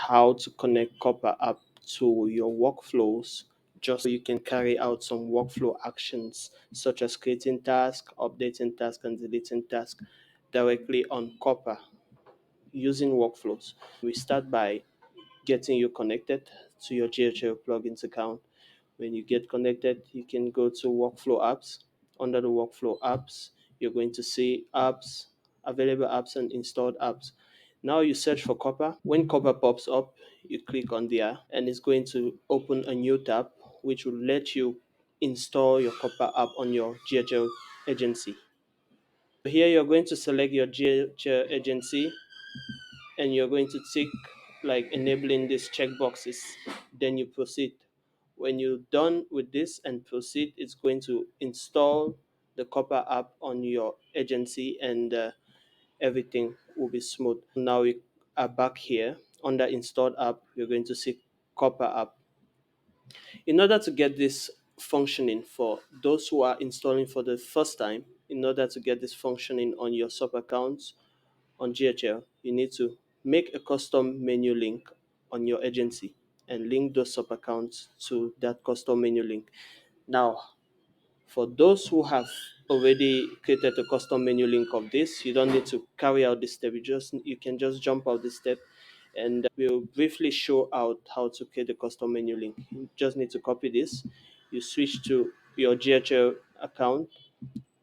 how to connect Copper app to your workflows, just so you can carry out some workflow actions such as creating tasks, updating tasks, and deleting tasks directly on Copper using workflows. We start by getting you connected to your GHL plugins account. When you get connected, you can go to workflow apps. Under the workflow apps, you're going to see apps, available apps, and installed apps. Now you search for Copper. When Copper pops up, you click on there and it's going to open a new tab which will let you install your Copper app on your GHL agency. Here you're going to select your GHL agency and you're going to tick like enabling these checkboxes. Then you proceed. When you're done with this and proceed, it's going to install the Copper app on your agency and everything will be smooth. Now we are back here. Under installed app, you're going to see Copper app. In order to get this functioning for those who are installing for the first time, in order to get this functioning on your sub accounts on GHL, you need to make a custom menu link on your agency and link those sub accounts to that custom menu link. Now, for those who have already created a custom menu link of this, you don't need to carry out this step. You can just jump out this step and we'll briefly show out how to create a custom menu link. You just need to copy this. You switch to your GHL account.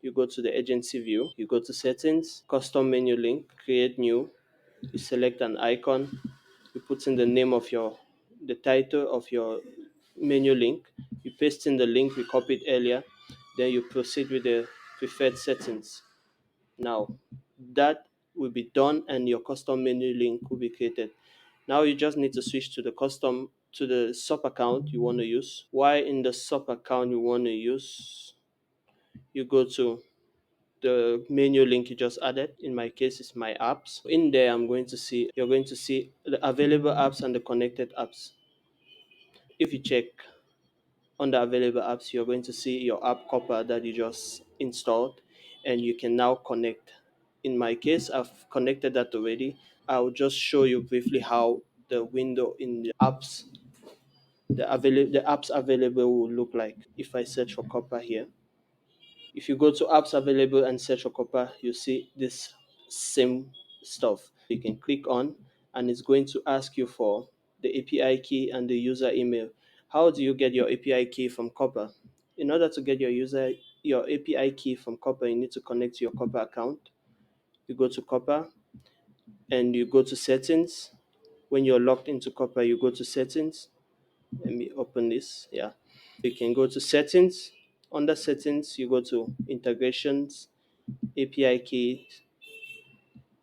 You go to the agency view. You go to settings, custom menu link, create new. You select an icon. You put in the name of the title of your menu link. You paste in the link we copied earlier. Then you proceed with the preferred settings. Now that will be done and your custom menu link will be created. Now you just need to switch to the sub account you want to use. Why in the sub account you want to use, you go to the menu link you just added. In my case, it's my apps. In there, you're going to see the available apps and the connected apps. If you check under available apps, you're going to see your app Copper that you just installed, and you can now connect. In my case, I've connected that already. I'll just show you briefly how the window in the apps, the apps available will look like. If I search for Copper here, if you go to apps available and search for Copper, you see this same stuff. You can click on and it's going to ask you for the API key and the user email. How do you get your API key from Copper? In order to get your API key from Copper, you need to connect to your Copper account. You go to Copper and you go to settings. When you're logged into Copper, you go to settings. Let me open this. Yeah. You can go to settings. Under settings, you go to integrations, API key,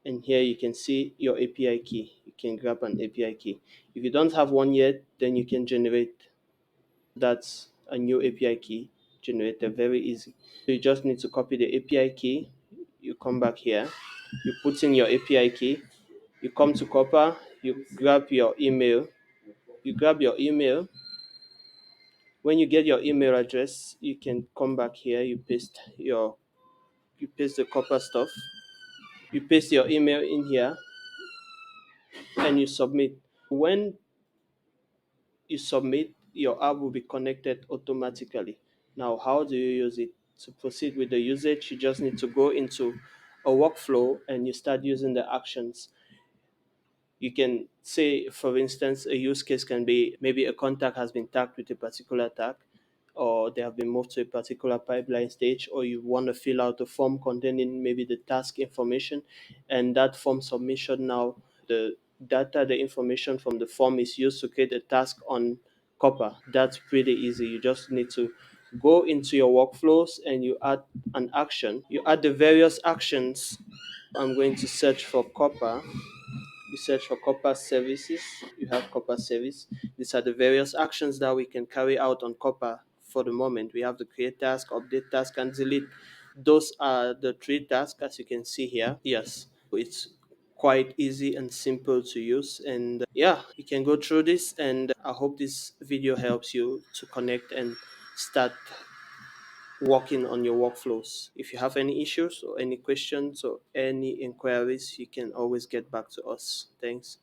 and here you can see your API key. You can grab an API key. If you don't have one yet, then you can generate. That's a new API key generated, very easy. So you just need to copy the API key. You come back here, you put in your API key, you come to Copper, you grab your email. You grab your email. When you get your email address, you can come back here, you paste the Copper stuff. You paste your email in here and you submit. When you submit, your app will be connected automatically. Now, how do you use it? To proceed with the usage, you just need to go into a workflow and you start using the actions. You can say, for instance, a use case can be maybe a contact has been tagged with a particular tag, or they have been moved to a particular pipeline stage, or you want to fill out a form containing maybe the task information, and that form submission now, the data, the information from the form is used to create a task on Copper. That's pretty easy. You just need to go into your workflows and you add an action. You add the various actions. I'm going to search for Copper. You search for Copper services. You have Copper service. These are the various actions that we can carry out on Copper for the moment. We have the create task, update task, and delete. Those are the three tasks as you can see here. Yes, it's quite easy and simple to use. And yeah, you can go through this. And I hope this video helps you to connect and start working on your workflows. If you have any issues or any questions or any inquiries, you can always get back to us. Thanks.